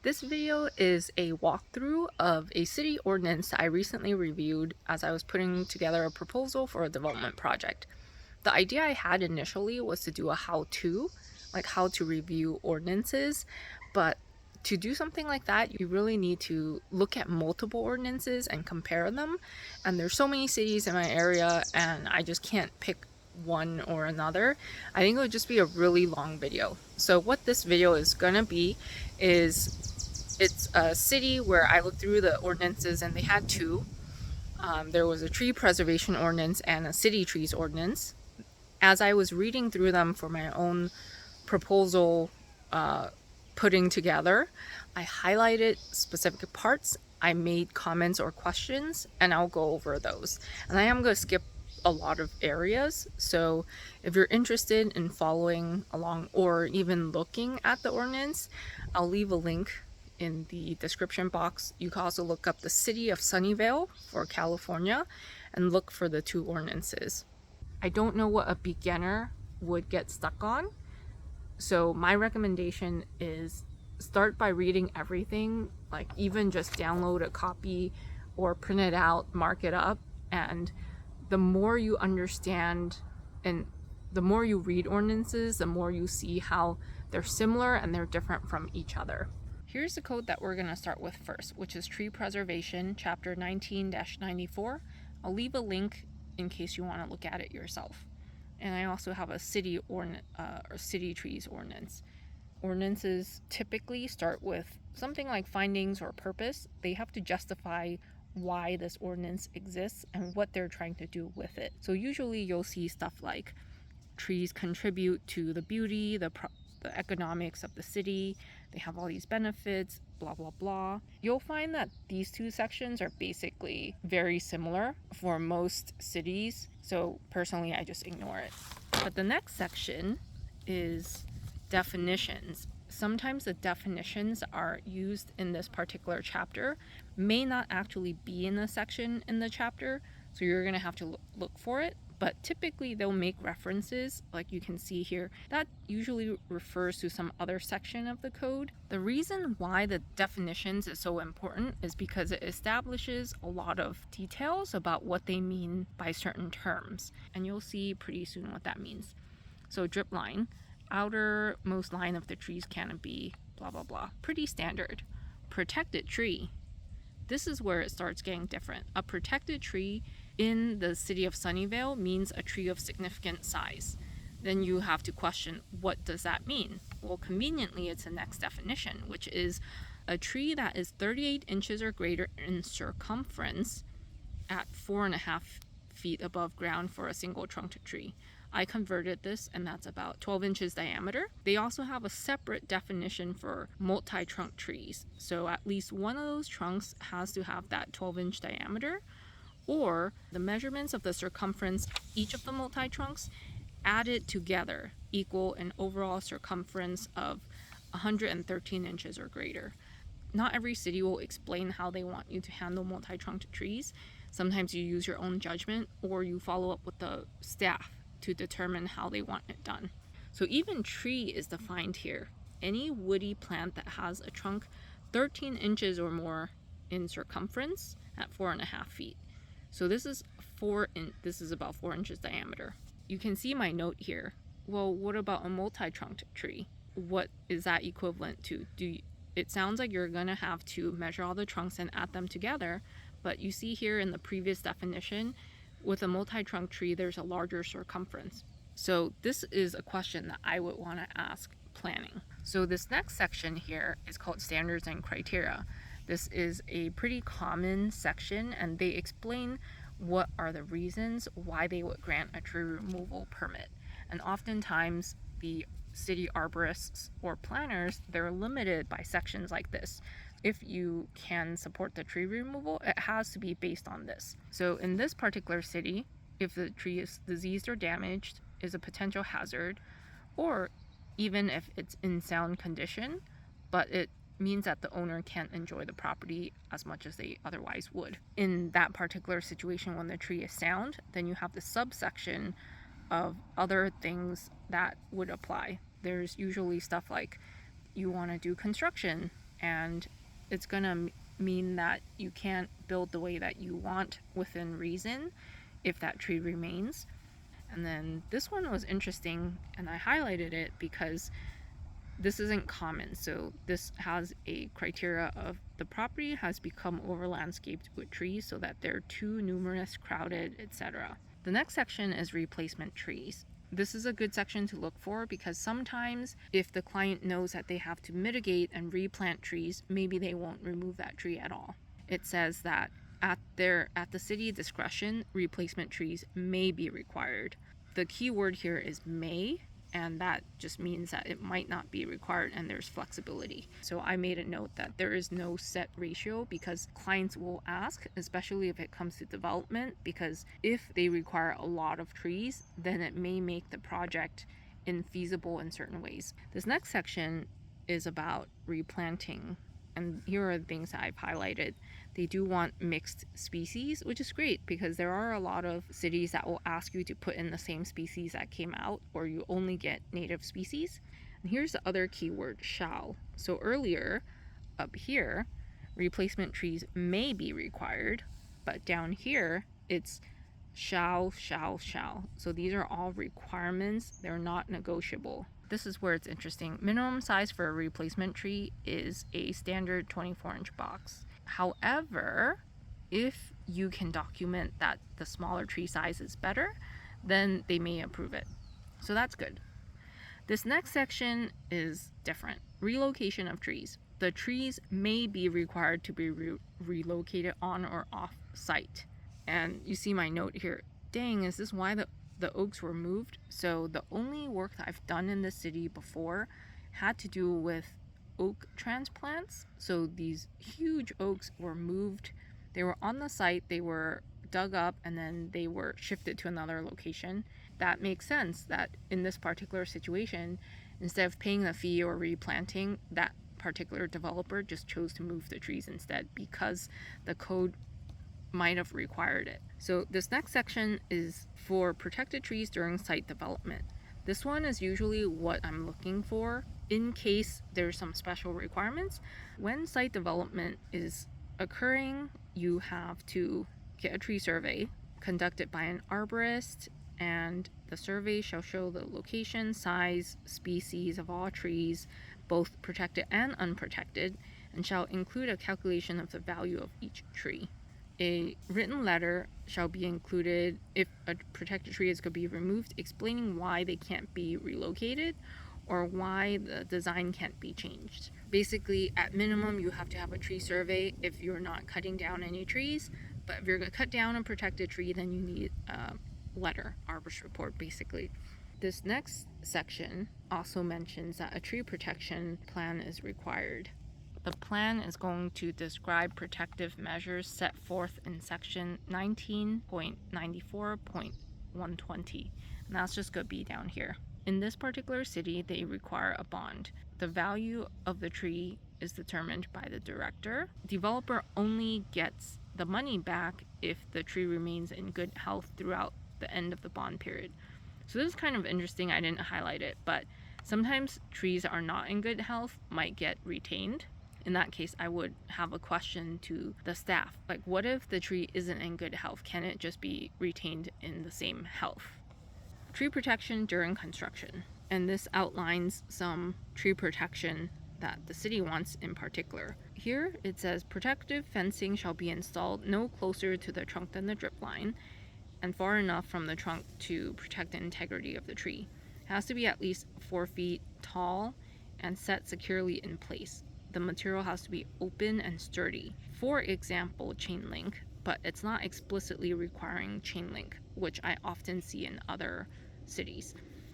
This video is a walkthrough of a city ordinance I recently reviewed as I was putting together a proposal for a development project. The idea I had initially was to do a how-to, like how to review ordinances, but to do something like that, you really need to look at multiple ordinances and compare them. And there's so many cities in my area, and I just can't pick one or another. I think it would just be a really long video. So what this video is gonna be is it's a city where I looked through the ordinances and they had two. There was a tree preservation ordinance and a city trees ordinance. As I was reading through them for my own proposal putting together, I highlighted specific parts, I made comments or questions, and I'll go over those. And I am going to skip a lot of areas, so if you're interested in following along or even looking at the ordinance, I'll leave a link in the description box. You can also look up the City of Sunnyvale for California and look for the two ordinances. I don't know what a beginner would get stuck on, so my recommendation is start by reading everything, like even just download a copy or print it out, mark it up, and the more you understand and the more you read ordinances, the more you see how they're similar and they're different from each other. Here's the code that we're going to start with first, which is Tree Preservation, Chapter 19-94. I'll leave a link in case you want to look at it yourself. And I also have a city or city trees ordinance. Ordinances typically start with something like findings or purpose. They have to justify why this ordinance exists and what they're trying to do with it. So usually you'll see stuff like trees contribute to the beauty, the economics of the city, they have all these benefits, blah blah blah. You'll find that these two sections are basically very similar for most cities, so personally I just ignore it. But the next section is definitions. Sometimes the definitions are used in this particular chapter may not actually be in a section in the chapter, so you're going to have to look for it. But typically they'll make references, like you can see here. That usually refers to some other section of the code. The reason why the definitions is so important is because it establishes a lot of details about what they mean by certain terms. And you'll see pretty soon what that means. So drip line, outermost line of the tree's canopy, blah blah blah. Pretty standard. Protected tree. This is where it starts getting different. A protected tree in the city of Sunnyvale means a tree of significant size. Then you have to question, what does that mean? Well, conveniently, it's the next definition, which is a tree that is 38 inches or greater in circumference at 4.5 feet above ground for a single trunked tree. I converted this, and that's about 12 inches diameter. They also have a separate definition for multi-trunk trees. So at least one of those trunks has to have that 12-inch diameter, or the measurements of the circumference each of the multi-trunks added together equal an overall circumference of 113 inches or greater. Not every city will explain how they want you to handle multi-trunked trees. Sometimes you use your own judgment, or you follow up with the staff to determine how they want it done. So even tree is defined here. Any woody plant that has a trunk 13 inches or more in circumference at 4.5 feet. So this is about 4 inches diameter. You can see my note here. Well, what about a multi-trunked tree? What is that equivalent to? It sounds like you're gonna have to measure all the trunks and add them together, but you see here in the previous definition, with a multi-trunk tree, there's a larger circumference. So this is a question that I would want to ask planning. So this next section here is called standards and criteria. This is a pretty common section, and they explain what are the reasons why they would grant a tree removal permit. And oftentimes the city arborists or planners, they're limited by sections like this. If you can support the tree removal, it has to be based on this. So in this particular city, if the tree is diseased or damaged, is a potential hazard, or even if it's in sound condition, but it means that the owner can't enjoy the property as much as they otherwise would. In that particular situation, when the tree is sound, then you have the subsection of other things that would apply. There's usually stuff like you want to do construction and it's going to mean that you can't build the way that you want within reason if that tree remains. And then this one was interesting, and I highlighted it because this isn't common. So this has a criteria of the property has become over landscaped with trees so that they're too numerous, crowded, etc. The next section is replacement trees. This is a good section to look for because sometimes if the client knows that they have to mitigate and replant trees, maybe they won't remove that tree at all. It says that at the city discretion, replacement trees may be required. The key word here is may, and that just means that it might not be required and there's flexibility. So I made a note that there is no set ratio because clients will ask, especially if it comes to development, because if they require a lot of trees, then it may make the project infeasible in certain ways. This next section is about replanting, and here are the things that I've highlighted. They do want mixed species, which is great because there are a lot of cities that will ask you to put in the same species that came out, or you only get native species. And here's the other keyword, shall. So earlier up here, replacement trees may be required, but down here it's shall. So these are all requirements, they're not negotiable. This is where it's interesting. Minimum size for a replacement tree is a standard 24-inch box. However, if you can document that the smaller tree size is better, then they may approve it. So that's good. This next section is different. Relocation of trees. The trees may be required to be relocated on or off site. And you see my note here. Dang, is this why the oaks were moved? So the only work that I've done in the city before had to do with oak transplants. So these huge oaks were moved. They were on the site, they were dug up, and then they were shifted to another location. That makes sense that in this particular situation, instead of paying the fee or replanting, that particular developer just chose to move the trees instead because the code might have required it. So this next section is for protected trees during site development. This one is usually what I'm looking for in case there's some special requirements. When site development is occurring, you have to get a tree survey conducted by an arborist, and the survey shall show the location, size, species of all trees, both protected and unprotected, and shall include a calculation of the value of each tree. A written letter shall be included if a protected tree is going to be removed, explaining why they can't be relocated or why the design can't be changed. Basically, at minimum, you have to have a tree survey if you're not cutting down any trees, but if you're going to cut down a protected tree, then you need a letter, arborist report, basically. This next section also mentions that a tree protection plan is required. The plan is going to describe protective measures set forth in section 19.94.120, and that's just going to be down here. In this particular city, they require a bond. The value of the tree is determined by the director. Developer only gets the money back if the tree remains in good health throughout the end of the bond period. So this is kind of interesting. I didn't highlight it, but sometimes trees that are not in good health might get retained. In that case, I would have a question to the staff. Like, what if the tree isn't in good health? Can it just be retained in the same health? Tree protection during construction. And this outlines some tree protection that the city wants in particular. Here it says protective fencing shall be installed no closer to the trunk than the drip line and far enough from the trunk to protect the integrity of the tree. It has to be at least 4 feet tall and set securely in place. The material has to be open and sturdy. For example, chain link, but it's not explicitly requiring chain link, which I often see in other cities.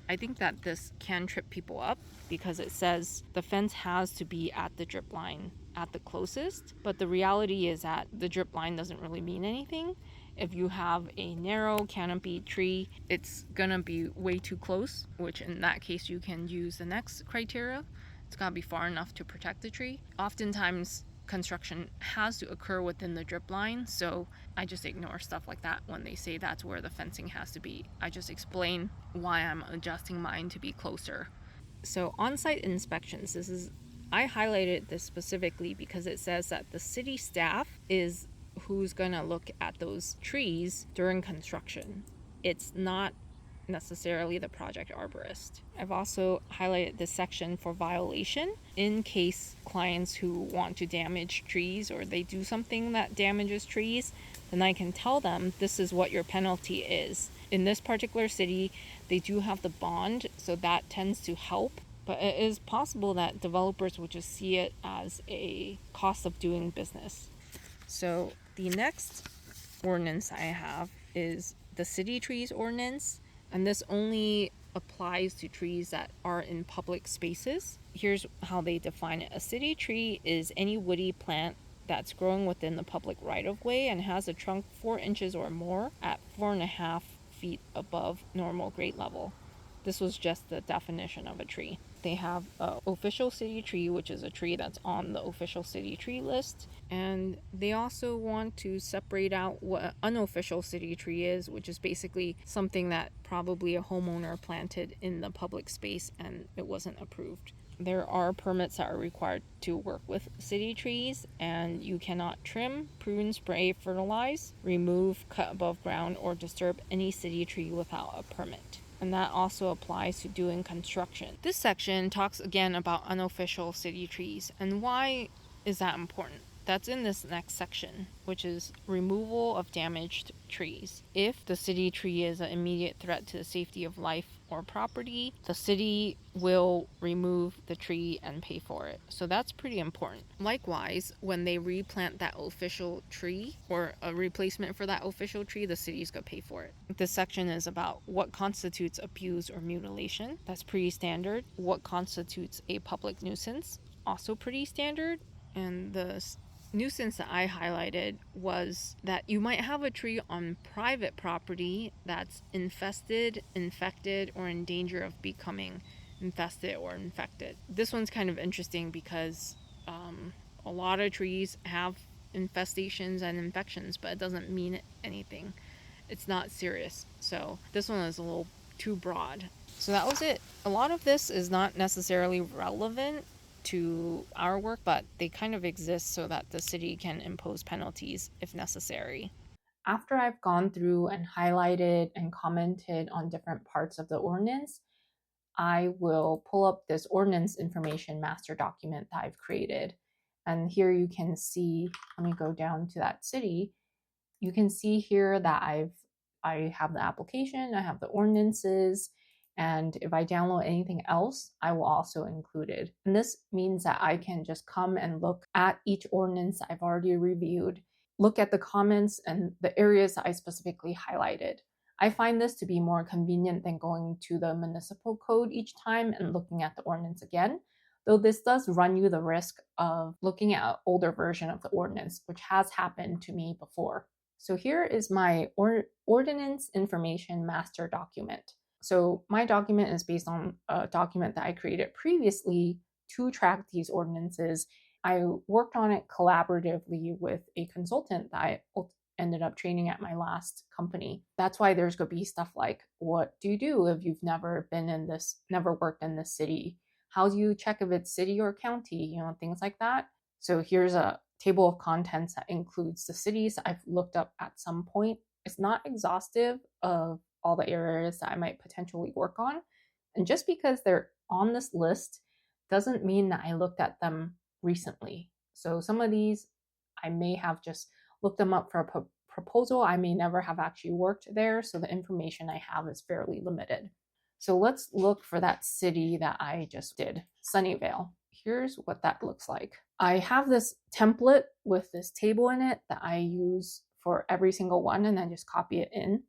I think that this can trip people up because it says the fence has to be at the drip line at the closest, but the reality is that the drip line doesn't really mean anything. If you have a narrow canopy tree, it's gonna be way too close, which in that case you can use the next criteria. It's got to be far enough to protect the tree. Oftentimes, construction has to occur within the drip line, so I just ignore stuff like that when they say that's where the fencing has to be. I just explain why I'm adjusting mine to be closer. So on-site inspections, this is I highlighted this specifically because it says that the city staff is who's going to look at those trees during construction. It's not necessarily the project arborist. I've also highlighted this section for violation in case clients who want to damage trees or they do something that damages trees, then I can tell them this is what your penalty is. In this particular city, they do have the bond, so that tends to help. But it is possible that developers would just see it as a cost of doing business. So the next ordinance I have is the city trees ordinance, and this only applies to trees that are in public spaces. Here's how they define it. A city tree is any woody plant that's growing within the public right-of-way and has a trunk 4 inches or more at 4.5 feet above normal grade level. This was just the definition of a tree. They have an official city tree, which is a tree that's on the official city tree list. And they also want to separate out what an unofficial city tree is, which is basically something that probably a homeowner planted in the public space and it wasn't approved. There are permits that are required to work with city trees, and you cannot trim, prune, spray, fertilize, remove, cut above ground, or disturb any city tree without a permit. And that also applies to doing construction. This section talks again about unofficial city trees, and why is that important? That's in this next section, which is removal of damaged trees. If the city tree is an immediate threat to the safety of life or property, the city will remove the tree and pay for it. So that's pretty important. Likewise, when they replant that official tree or a replacement for that official tree, the city's gonna pay for it. This section is about what constitutes abuse or mutilation. That's pretty standard. What constitutes a public nuisance? Also pretty standard. And the nuisance that I highlighted was that you might have a tree on private property that's infested, infected, or in danger of becoming infested or infected. This one's kind of interesting because a lot of trees have infestations and infections, but it doesn't mean anything. It's not serious. So this one is a little too broad. So that was it. A lot of this is not necessarily relevant to our work, but they kind of exist so that the city can impose penalties if necessary. After I've gone through and highlighted and commented on different parts of the ordinance, I will pull up this ordinance information master document that I've created. And here you can see, let me go down to that city. You can see here that I have the application, I have the ordinances, and if I download anything else, I will also include it. And this means that I can just come and look at each ordinance I've already reviewed, look at the comments and the areas that I specifically highlighted. I find this to be more convenient than going to the municipal code each time and looking at the ordinance again, though this does run you the risk of looking at an older version of the ordinance, which has happened to me before. So here is my ordinance information master document. So my document is based on a document that I created previously to track these ordinances. I worked on it collaboratively with a consultant that I ended up training at my last company. That's why there's going to be stuff like, what do you do if you've never worked in this city? How do you check if it's city or county? Things like that. So here's a table of contents that includes the cities I've looked up at some point. It's not exhaustive of all the areas that I might potentially work on. And just because they're on this list doesn't mean that I looked at them recently. So some of these, I may have just looked them up for a proposal. I may never have actually worked there. So the information I have is fairly limited. So let's look for that city that I just did, Sunnyvale. Here's what that looks like. I have this template with this table in it that I use for every single one, and then just copy it in.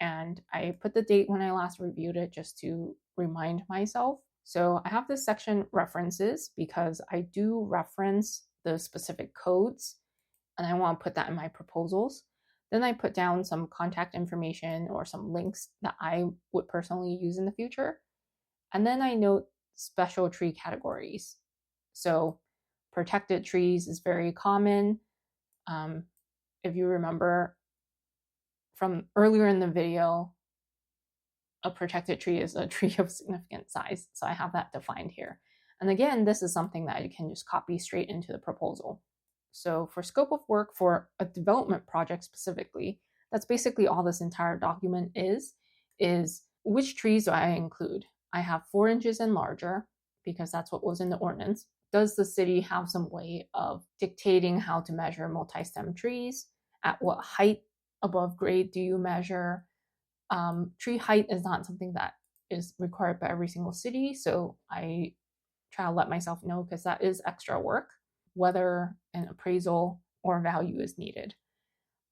And I put the date when I last reviewed it just to remind myself. So I have this section references because I do reference the specific codes and I want to put that in my proposals. Then I put down some contact information or some links that I would personally use in the future. And then I note special tree categories. So protected trees is very common. If you remember from earlier in the video, a protected tree is a tree of significant size. So I have that defined here. And again, this is something that you can just copy straight into the proposal. So for scope of work for a development project specifically, that's basically all this entire document is which trees do I include? I have 4 inches and larger because that's what was in the ordinance. Does the city have some way of dictating how to measure multi-stem trees? At what height above grade do you measure? Tree height is not something that is required by every single city, so I try to let myself know because that is extra work, whether an appraisal or value is needed.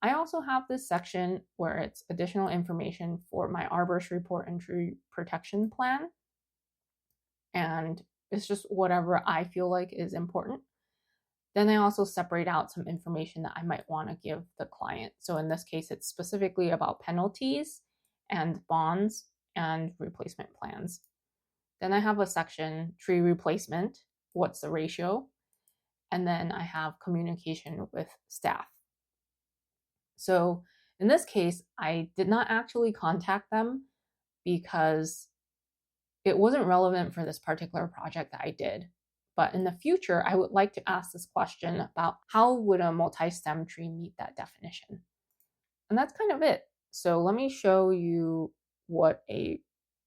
I also have this section where it's additional information for my arborist report and tree protection plan. And it's just whatever I feel like is important. Then I also separate out some information that I might want to give the client. So in this case, it's specifically about penalties and bonds and replacement plans. Then I have a section, tree replacement, what's the ratio? And then I have communication with staff. So in this case, I did not actually contact them because it wasn't relevant for this particular project that I did. But in the future, I would like to ask this question about how would a multi-stem tree meet that definition? And that's kind of it. So let me show you what a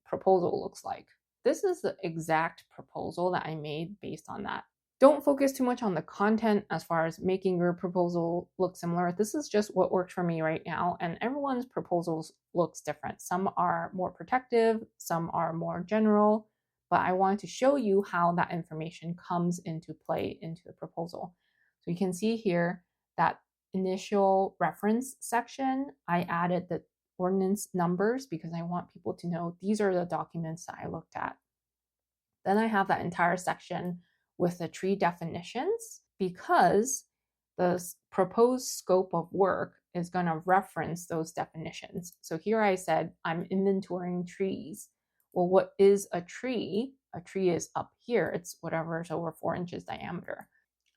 proposal looks like. This is the exact proposal that I made based on that. Don't focus too much on the content as far as making your proposal look similar. This is just what works for me right now, and everyone's proposals looks different. Some are more protective, some are more general, but I wanted to show you how that information comes into play into the proposal. So you can see here that initial reference section, I added the ordinance numbers because I want people to know these are the documents that I looked at. Then I have that entire section with the tree definitions because the proposed scope of work is going to reference those definitions. So here I said I'm inventorying trees. Well, what is a tree? A tree is up here. It's whatever is over 4 inches diameter.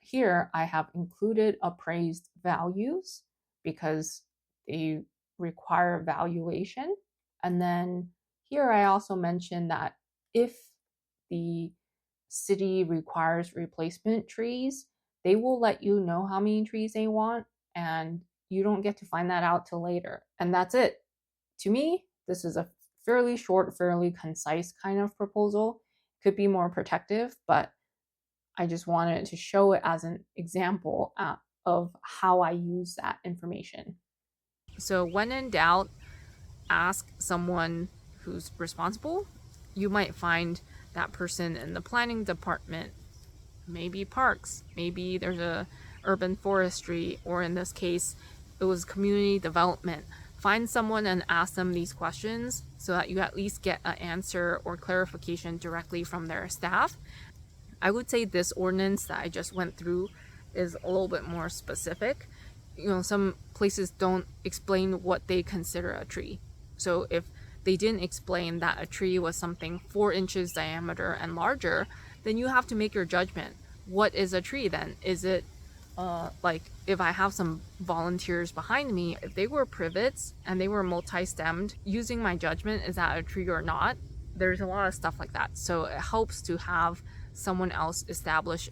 Here I have included appraised values because they require valuation. And then here I also mentioned that if the city requires replacement trees, they will let you know how many trees they want, and you don't get to find that out till later. And that's it. To me, this is a fairly short, fairly concise kind of proposal. Could be more protective, but I just wanted to show it as an example of how I use that information. So when in doubt, ask someone who's responsible. You might find that person in the planning department, maybe parks, maybe there's a urban forestry, or in this case, it was community development. Find someone and ask them these questions so that you at least get an answer or clarification directly from their staff. I would say this ordinance that I just went through is a little bit more specific. Some places don't explain what they consider a tree. So if they didn't explain that a tree was something 4 inches diameter and larger, then you have to make your judgment. What is a tree then? Is it like if I have some volunteers behind me, if they were privets and they were multi-stemmed, using my judgment, is that a tree or not? There's a lot of stuff like that. So it helps to have someone else establish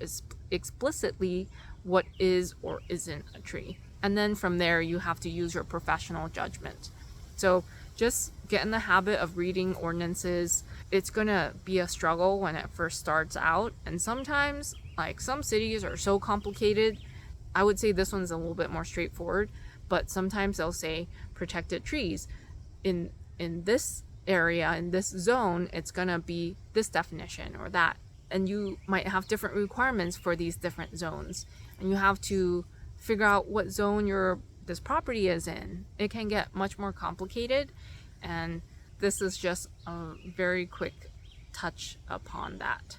explicitly what is or isn't a tree. And then from there, you have to use your professional judgment. So just get in the habit of reading ordinances. It's going to be a struggle when it first starts out. And sometimes, like some cities are so complicated. I would say this one's a little bit more straightforward, but sometimes they'll say protected trees. In this area, in this zone, it's going to be this definition or that. And you might have different requirements for these different zones. And you have to figure out what zone this property is in. It can get much more complicated, and this is just a very quick touch upon that.